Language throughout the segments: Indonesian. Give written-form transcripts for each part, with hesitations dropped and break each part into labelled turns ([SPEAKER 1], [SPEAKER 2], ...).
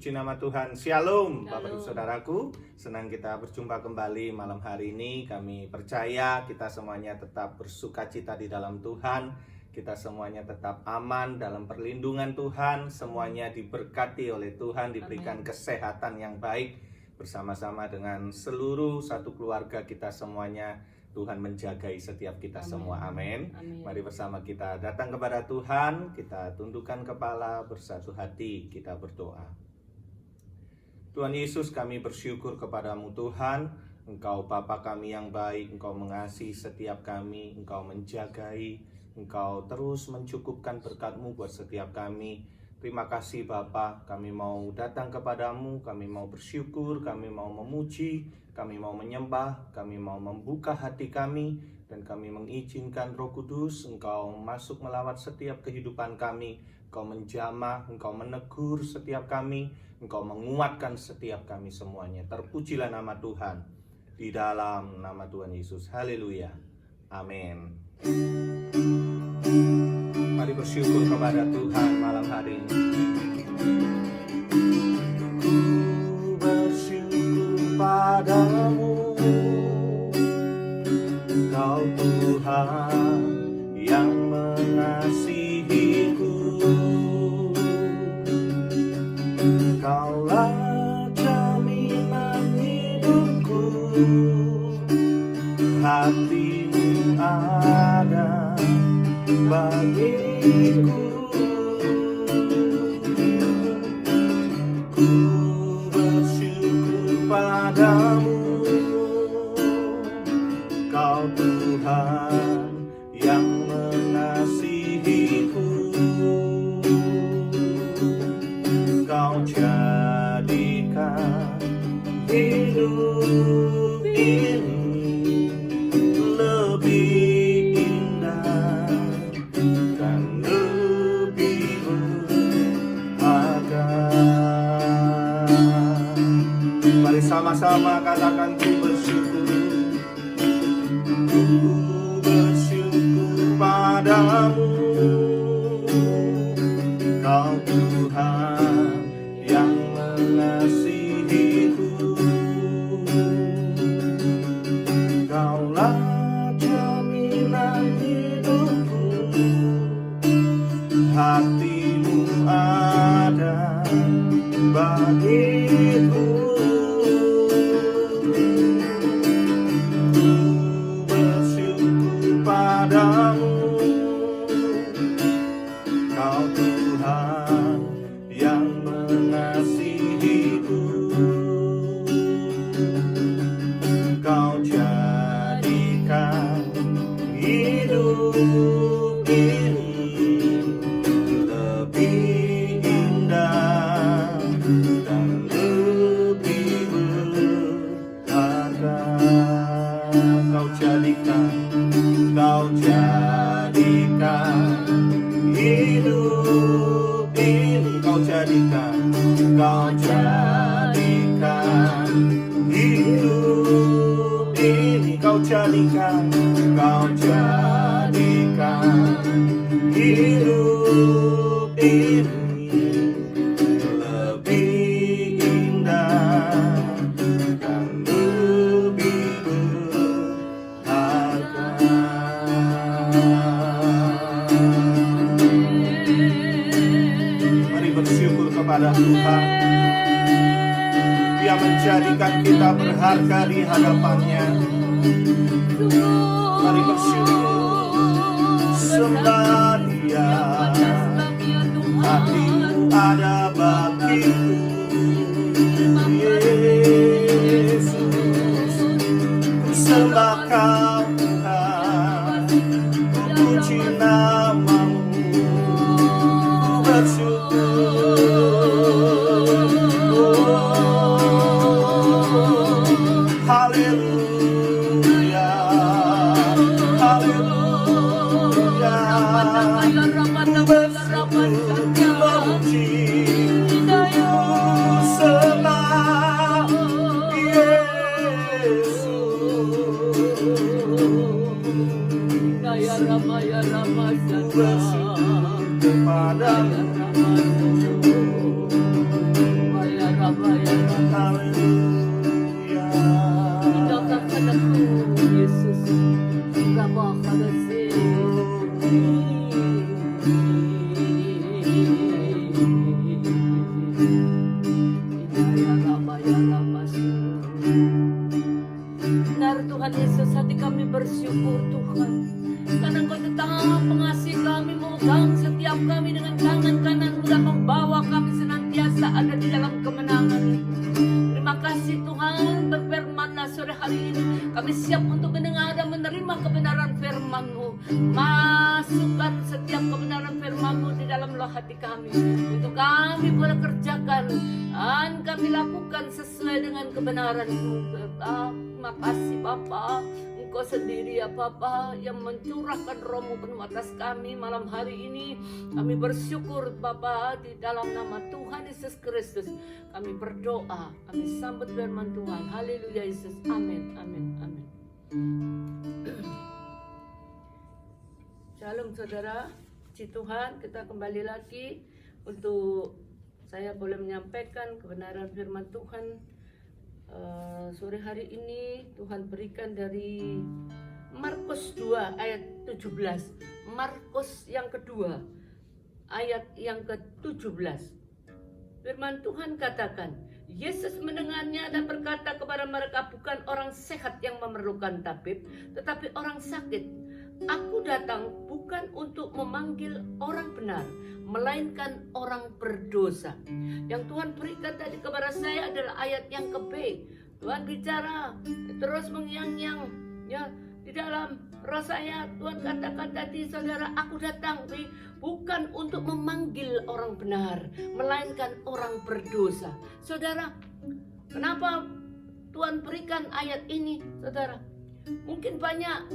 [SPEAKER 1] Puji nama Tuhan. Shalom Bapak Ibu Saudaraku. Senang kita berjumpa kembali malam hari ini. Kami percaya kita semuanya tetap bersukacita di dalam Tuhan. Kita semuanya tetap aman dalam perlindungan Tuhan. Semuanya diberkati oleh Tuhan, diberikan kesehatan yang baik. Bersama-sama dengan seluruh satu keluarga kita semuanya, Tuhan menjagai setiap kita semua. Amin. Mari bersama kita datang kepada Tuhan. Kita tundukkan kepala, bersatu hati, kita berdoa. Tuhan Yesus, kami bersyukur kepadamu Tuhan. Engkau Bapa kami yang baik, Engkau mengasihi setiap kami, Engkau menjagai, Engkau terus mencukupkan berkat-Mu buat setiap kami. Terima kasih Bapa, kami mau datang kepadamu, kami mau bersyukur, kami mau memuji, kami mau menyembah, kami mau membuka hati kami, dan kami mengizinkan Roh Kudus, Engkau masuk melawat setiap kehidupan kami, Engkau menjamah, Engkau menegur setiap kami, Engkau menguatkan setiap kami semuanya. Terpujilah nama Tuhan, di dalam nama Tuhan Yesus. Haleluya. Amin. Mari bersyukur kepada Tuhan malam hari ini. Ku bersyukur padamu, Kau Tuhan yang mengasihiku. Kaulah jaminan hidupku, hatimu ada bagiku. Ku bersyukur padamu, Kau Tuhan yang mengasihiku. Kau jadikan hidup ini lebih indah dan lebih berharga. Mari sama-sama katakan, ku bersyukur. Ku bersyukur padamu, Kau Tuhan yang mengasihiku. Kaulah jaminan hidupku, hatimu ada bagiku. Ku bersyukur padamu, Kau Tuhan yang mengasihiku. Kau jadikan hidup ini lebih indah dan lebih berharga. Kau jadikan hidup ini, Kau jadikan hidup ini, Kau jadikan hidup ini lebih indah dan lebih berharga. Mari bersyukur kepada Tuhan. Dia menjadikan kita berharga di hadapannya. Mari bersyukur, sembah Dia. Hatimu ada bagiku, Yesus. Sembah Kau Tuhan, ku puji namamu, ku bersyukur. Haleluya, haleluya. Ku bersyukur, memuji, ku sembah Yesus.
[SPEAKER 2] Benar Tuhan Yesus, hati kami bersyukur Tuhan, karena Engkau tetap mengasihi kami, memegang setiap kami dengan tangan kanan-Mu dan membawa kami senantiasa ada di dalam kemenangan. Terima kasih Tuhan, berfirman-Lah sore hari ini kami siap untuk mendengar dan menerima kebenaran firman-Mu. Masukkan setiap kebenaran firman-Mu di dalam loh hati kami, untuk kami boleh kerjakan dan kami lakukan sesuai dengan kebenaran-Mu. Terima kasih Bapa, Engkau sendiri ya Bapa yang mencurahkan Roh-Mu penuh atas kami malam hari ini. Kami bersyukur Bapa, di dalam nama Tuhan Yesus Kristus kami berdoa, kami sambut firman Tuhan. Haleluya Yesus, amin, amin, amin. Shalom saudara, puji Tuhan, kita kembali lagi untuk saya boleh menyampaikan kebenaran firman Tuhan. Sore hari ini Tuhan berikan dari Markus 2 ayat 17. Markus yang kedua ayat yang ke-17. Firman Tuhan katakan, Yesus mendengarnya dan berkata kepada mereka, bukan orang sehat yang memerlukan tabib, tetapi orang sakit. Aku datang bukan untuk memanggil orang benar, melainkan orang berdosa. Yang Tuhan berikan tadi kepada saya adalah ayat yang ke-B. Tuhan bicara terus mengyang-nyang ya di dalam roh saya. Tuhan katakan tadi, saudara, aku datang bukan untuk memanggil orang benar, melainkan orang berdosa. Saudara, kenapa Tuhan berikan ayat ini, saudara? Mungkin banyak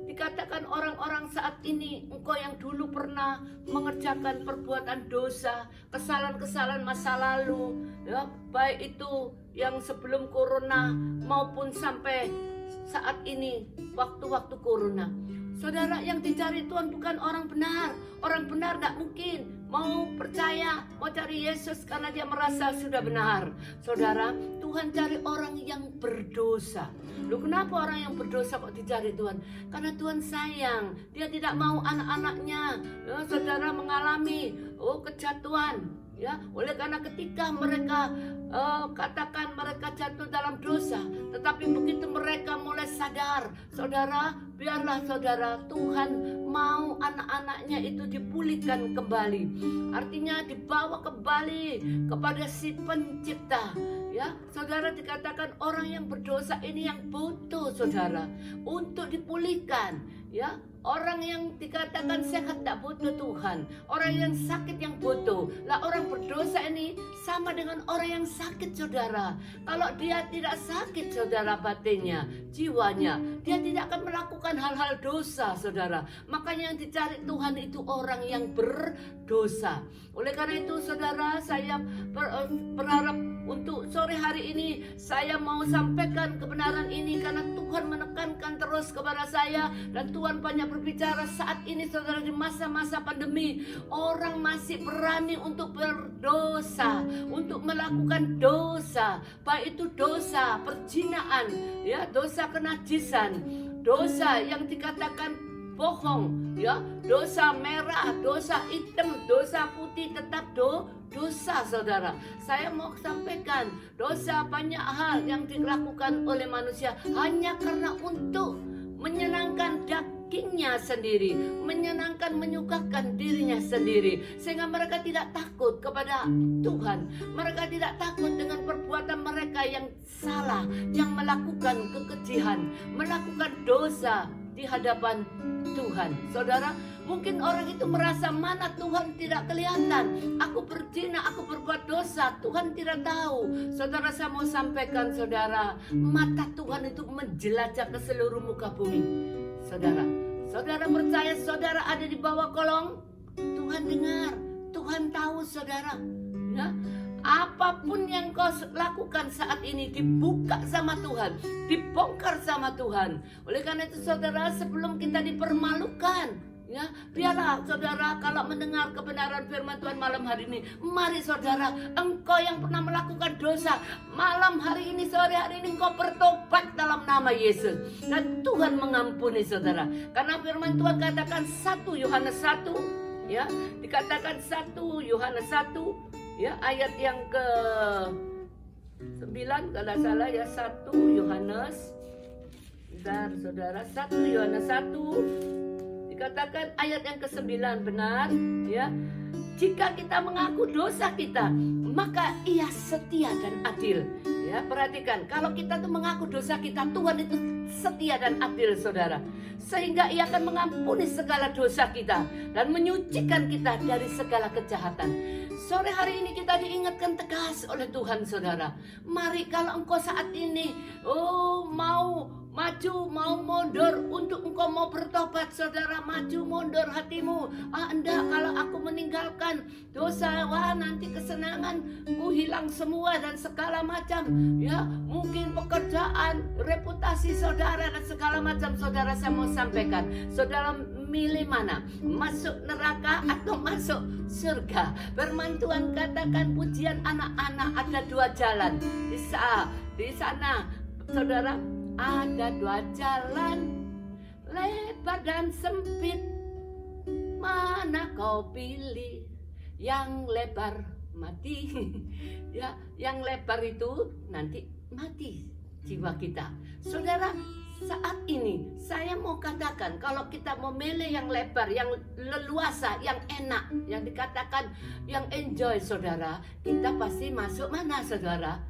[SPEAKER 2] dikatakan orang-orang saat ini, engkau yang dulu pernah mengerjakan perbuatan dosa, kesalahan-kesalahan masa lalu, ya, baik itu yang sebelum corona maupun sampai saat ini, waktu-waktu corona. Saudara, yang dicari Tuhan bukan orang benar. Orang benar tidak mungkin mau percaya, mau cari Yesus karena dia merasa sudah benar. Saudara, Tuhan cari orang yang berdosa. Loh, kenapa orang yang berdosa kok dicari Tuhan? Karena Tuhan sayang. Dia tidak mau anak-anaknya, ya, saudara, mengalami kejatuhan. Ya, oleh karena ketika mereka katakan mereka jatuh dalam dosa, tetapi begitu mereka mulai sadar, saudara, biarlah saudara, Tuhan mau anak-anaknya itu dipulihkan kembali. Artinya dibawa kembali kepada si pencipta. Ya, saudara, dikatakan orang yang berdosa ini yang butuh, saudara, untuk dipulihkan. Ya, orang yang dikatakan sehat tak butuh Tuhan, orang yang sakit yang butuh. Lah, orang berdosa ini sama dengan orang yang sakit, saudara. Kalau dia tidak sakit, saudara, batinnya, jiwanya, dia tidak akan melakukan hal-hal dosa, saudara. Makanya yang dicari Tuhan itu orang yang berdosa. Oleh karena itu, saudara, saya berharap untuk sore hari ini saya mau sampaikan kebenaran ini karena Tuhan menekankan terus kepada saya, dan Tuhan banyak berbicara saat ini, saudara, di masa-masa pandemi. Orang masih berani untuk berdosa, untuk melakukan dosa, baik itu dosa perzinahan, ya, dosa kenajisan, dosa yang dikatakan bohong, ya, dosa merah, dosa hitam, dosa putih, tetap dosa, saudara. Saya mau sampaikan, dosa banyak hal yang dilakukan oleh manusia hanya karena untuk menyenangkan dagingnya sendiri, menyenangkan, menyukakan dirinya sendiri, sehingga mereka tidak takut kepada Tuhan. Mereka tidak takut dengan perbuatan mereka yang salah, yang melakukan kekejian, melakukan dosa di hadapan Tuhan. Saudara, mungkin orang itu merasa, mana Tuhan tidak kelihatan, aku berzina, aku berbuat dosa, Tuhan tidak tahu. Saudara, saya mau sampaikan, saudara, mata Tuhan itu menjelajah ke seluruh muka bumi. Saudara, saudara percaya saudara ada di bawah kolong, Tuhan dengar, Tuhan tahu, saudara. Ya, apapun yang kau lakukan saat ini dibuka sama Tuhan, dibongkar sama Tuhan. Oleh karena itu, saudara, sebelum kita dipermalukan, ya, biarlah saudara, kalau mendengar kebenaran firman Tuhan malam hari ini, mari saudara, engkau yang pernah melakukan dosa, malam hari ini, sore hari ini, engkau bertobat dalam nama Yesus, dan Tuhan mengampuni, saudara. Karena firman Tuhan katakan 1 Yohanes 1, ya, dikatakan 1 Yohanes 1, Ya, ayat yang ke 9 kalau salah ya, 1 Yohanes. Bentar, saudara, 1 Yohanes 1 dikatakan ayat yang ke-9, benar ya. Jika kita mengaku dosa kita, maka Ia setia dan adil. Ya, perhatikan, kalau kita tuh mengaku dosa kita, Tuhan itu setia dan adil, saudara. Sehingga Ia akan mengampuni segala dosa kita dan menyucikan kita dari segala kejahatan. Sore hari ini kita diingatkan tegas oleh Tuhan, saudara. Mari kalau engkau saat ini mau maju, mau mundur, untuk engkau mau bertobat, saudara, maju mundur hatimu. Enggak, kalau aku meninggalkan dosa, wah nanti kesenanganku hilang semua dan segala macam. Ya, mungkin pekerjaan, reputasi saudara dan segala macam. Saudara, saya mau sampaikan, saudara milih mana? Masuk neraka atau masuk surga? Firman Tuhan katakan, pujian anak-anak, ada 2 jalan. Di sana, saudara, ada 2 jalan, lebar dan sempit. Mana kau pilih? Yang lebar mati. Ya, yang lebar itu nanti mati jiwa kita. Saudara, saat ini saya mau katakan, kalau kita memilih yang lebar, yang leluasa, yang enak, yang dikatakan yang enjoy, saudara, kita pasti masuk mana, saudara?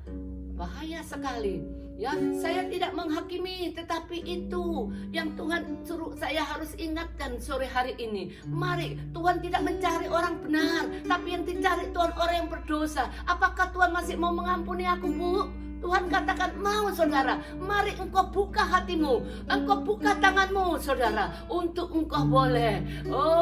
[SPEAKER 2] Bahaya sekali. Ya, saya tidak menghakimi, tetapi itu yang Tuhan suruh saya harus ingatkan sore hari ini. Mari, Tuhan tidak mencari orang benar, tapi yang dicari Tuhan orang yang berdosa. Apakah Tuhan masih mau mengampuni aku, Bu? Tuhan katakan mau, saudara. Mari engkau buka hatimu, engkau buka tanganmu, saudara, untuk engkau boleh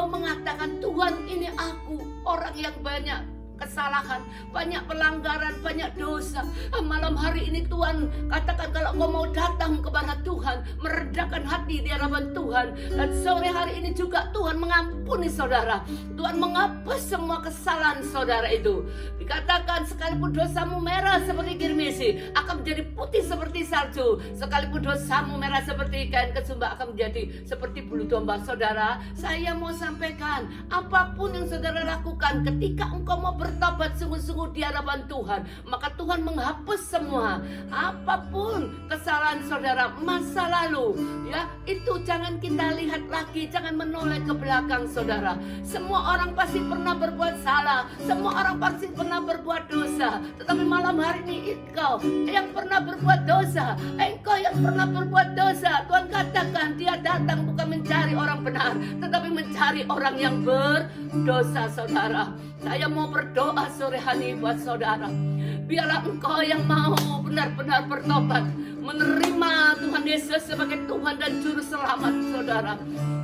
[SPEAKER 2] mengatakan, Tuhan, ini aku orang yang banyak kesalahan, banyak pelanggaran, banyak dosa. Malam hari ini Tuhan katakan, kalau kau mau datang kepada Tuhan, meredakan hati di hadapan Tuhan. Dan sore hari ini juga Tuhan mengampuni saudara. Tuhan menghapus semua kesalahan saudara itu. Dikatakan, sekalipun dosamu merah seperti kirmisi, akan menjadi putih seperti salju. Sekalipun dosamu merah seperti kain kesumba, akan menjadi seperti bulu domba. Saudara, saya mau sampaikan, apapun yang saudara lakukan, ketika engkau mau bertobat sungguh-sungguh di hadapan Tuhan, maka Tuhan menghapus semua apapun kesalahan saudara masa lalu. Ya, itu jangan kita lihat lagi, jangan menoleh ke belakang, saudara. Semua orang pasti pernah berbuat salah, semua orang pasti pernah berbuat dosa. Tetapi malam hari ini engkau yang pernah berbuat dosa, engkau yang pernah berbuat dosa, Tuhan katakan Dia datang bukan mencari orang benar, tetapi mencari orang yang berdosa, saudara. Saya mau berdoa sore hari buat saudara. Biarlah engkau yang mau benar-benar bertobat, menerima Tuhan Yesus sebagai Tuhan dan Juru Selamat, saudara.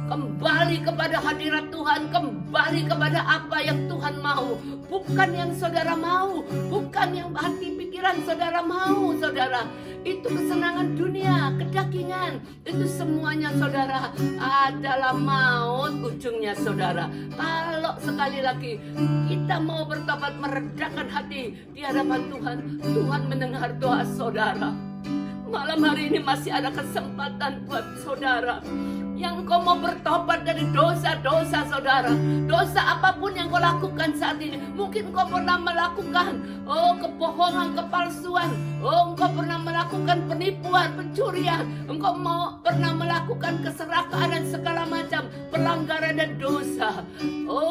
[SPEAKER 2] Kembali kepada hadirat Tuhan, kembali kepada apa yang Tuhan mau, bukan yang saudara mau, bukan yang hati pikiran saudara mau, saudara. Itu kesenangan dunia, kedagingan, itu semuanya, saudara, adalah maut ujungnya, saudara. Kalau sekali lagi kita mau bertobat, meredakan hati di hadapan Tuhan, Tuhan mendengar doa saudara. Malam hari ini masih ada kesempatan buat saudara yang kau mau bertobat dari dosa-dosa saudara. Dosa apapun yang kau lakukan saat ini. Mungkin kau pernah melakukan kebohongan, kepalsuan. Engkau pernah melakukan penipuan, pencurian. Engkau pernah melakukan keserakahan dan segala macam pelanggaran dan dosa.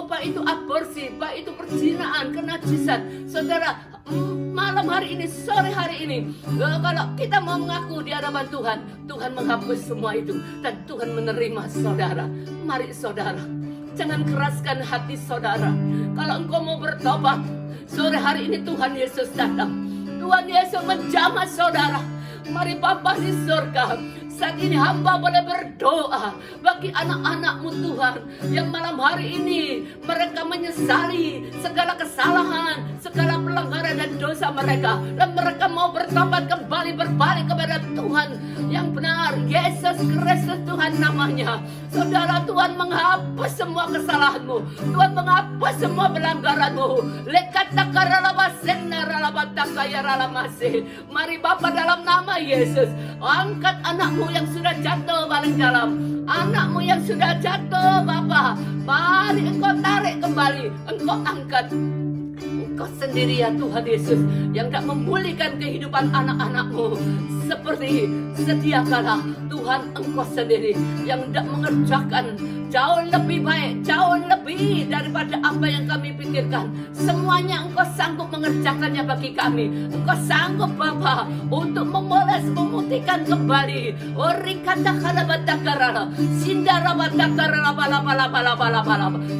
[SPEAKER 2] Baik itu aborsi, baik itu perzinaan, kenajisan. Saudara, malam hari ini, sore hari ini, kalau kita mau mengaku di hadapan Tuhan, Tuhan menghapus semua itu dan Tuhan menerima saudara. Mari saudara, jangan keraskan hati saudara. Kalau engkau mau bertobat, sore hari ini Tuhan Yesus datang. Tuhan Yesus menjamah saudara. Mari Bapa di surga, saat ini hamba boleh berdoa bagi anak-anak-Mu Tuhan, yang malam hari ini mereka menyesali segala kesalahan, segala pelanggaran dan dosa mereka, dan mereka mau bertobat kembali, berbalik kepada Tuhan yang benar, Yesus Kristus Tuhan namanya. Saudara, Tuhan menghapus semua kesalahanmu, Tuhan menghapus semua pelanggaranmu. Mari Bapa, dalam nama Yesus, angkat anakmu yang sudah jatuh paling dalam, anakmu yang sudah jatuh, Bapa, mari engkau tarik kembali, engkau angkat. Engkau sendiri ya Tuhan Yesus yang tak memulihkan kehidupan anak-anak-Mu. Seperti sedia kala Tuhan Engkau sendiri yang tak mengerjakan jauh lebih baik, jauh lebih daripada apa yang kami pikirkan. Semuanya Engkau sanggup mengerjakannya bagi kami. Engkau sanggup Bapa untuk memoles, memutihkan kembali.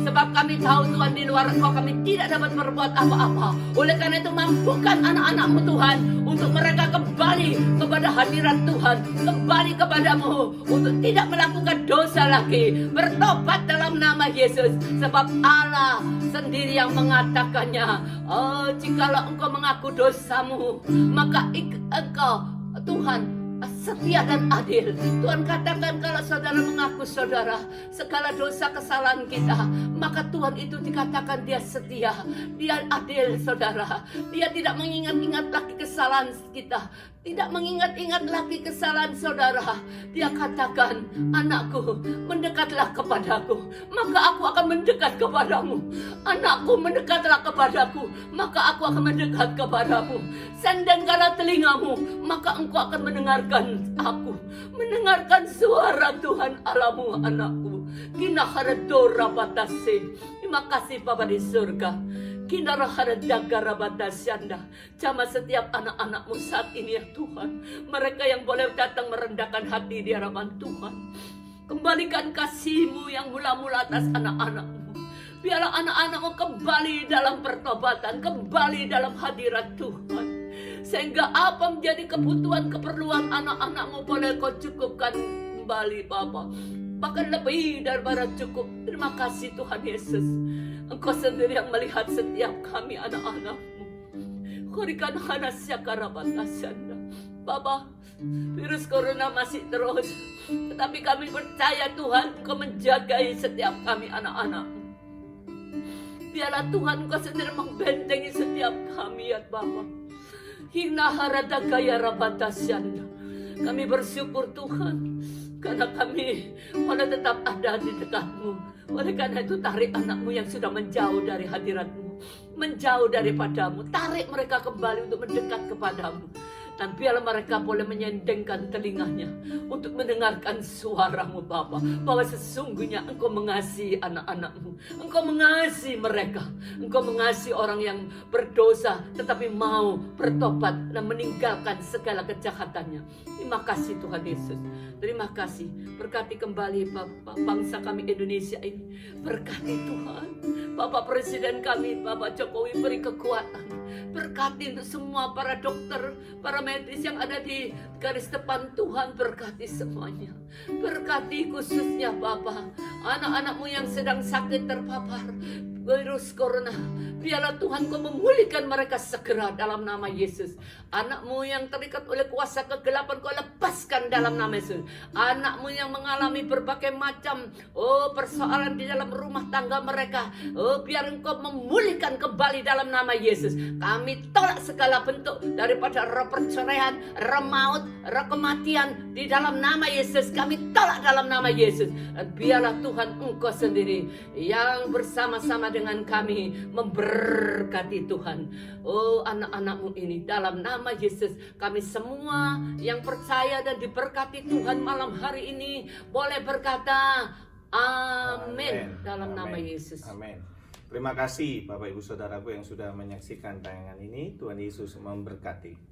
[SPEAKER 2] Sebab kami tahu Tuhan di luar Engkau kami tidak dapat berbuat apa-apa. Oleh karena itu mampukan anak-anak-Mu Tuhan untuk mereka kembali kepada hadirat Tuhan, kembali kepadamu untuk tidak melakukan dosa lagi, bertobat dalam nama Yesus. Sebab Allah sendiri yang mengatakannya, jikalau engkau mengaku dosamu, maka engkau Tuhan setia dan adil. Tuhan katakan kalau saudara mengaku saudara segala dosa kesalahan kita, maka Tuhan itu dikatakan dia setia, dia adil saudara. Dia tidak mengingat-ingat lagi kesalahan kita, tidak mengingat-ingat lagi kesalahan saudara. Dia katakan, anakku mendekatlah kepadaku, maka aku akan mendekat kepadamu. Anakku mendekatlah kepadaku, maka aku akan mendekat kepadamu. Sendangkanlah telingamu, maka engkau akan mendengarkan aku, mendengarkan suara Tuhan Allahmu anakku. Kinaharadora batase. Terima kasih Bapa di surga. Jamah setiap anak-anak-Mu saat ini ya Tuhan. Mereka yang boleh datang merendahkan hati di hadapan Tuhan. Kembalikan kasih-Mu yang mula-mula atas anak-anak-Mu. Biarlah anak-anak-Mu kembali dalam pertobatan, kembali dalam hadirat Tuhan. Sehingga apa menjadi kebutuhan, keperluan anak-anak-Mu boleh Kau cukupkan kembali Bapa. Bahkan lebih daripada cukup. Terima kasih Tuhan Yesus. Engkau sendiri yang melihat setiap kami anak-anak-Mu. Kurikan hanasya karabatasanda. Bapa, virus corona masih terus. Tetapi kami percaya Tuhan Engkau menjagai setiap kami anak-anak-Mu. Biarlah Tuhan Engkau sendiri membentengi setiap kami ya Bapa. Hina harada gaya rabatasyanda. Kami bersyukur Tuhan karena kami boleh tetap ada di dekat-Mu. Oleh karena itu tarik anak-Mu yang sudah menjauh dari hadirat-Mu, menjauh daripadamu. Tarik mereka kembali untuk mendekat kepadamu. Dan biarlah mereka boleh menyendengkan telinganya untuk mendengarkan suara-Mu Bapa. Bahwa sesungguhnya Engkau mengasihi anak-anak-Mu. Engkau mengasihi mereka. Engkau mengasihi orang yang berdosa tetapi mau bertobat dan meninggalkan segala kejahatannya. Terima kasih Tuhan Yesus. Terima kasih. Berkati kembali Bapak bangsa kami Indonesia ini. Berkati Tuhan. Bapak Presiden kami, Bapak Jokowi, beri kekuatan. Berkati untuk semua para dokter, para medis yang ada di garis depan Tuhan. Berkati semuanya. Berkati khususnya Bapak anak-anak-Mu yang sedang sakit terpapar virus corona. Biarlah Tuhan Kau memulihkan mereka segera dalam nama Yesus. Anak-Mu yang terikat oleh kuasa kegelapan Kau lepaskan dalam nama Yesus. Anak-Mu yang mengalami berbagai macam persoalan di dalam rumah tangga mereka, biar Engkau memulihkan kembali dalam nama Yesus. Kami tolak segala bentuk daripada roh perceraian, roh maut, roh kematian di dalam nama Yesus. Kami tolak dalam nama Yesus. Dan biarlah Tuhan Engkau sendiri yang bersama-sama dengan kami memberkati Tuhan. Anak-anak-Mu ini dalam nama Yesus. Kami semua yang percaya dan diberkati Tuhan malam hari ini boleh berkata amin dalam nama Yesus.
[SPEAKER 1] Amin. Terima kasih Bapak Ibu Saudaraku yang sudah menyaksikan tayangan ini. Tuhan Yesus memberkati.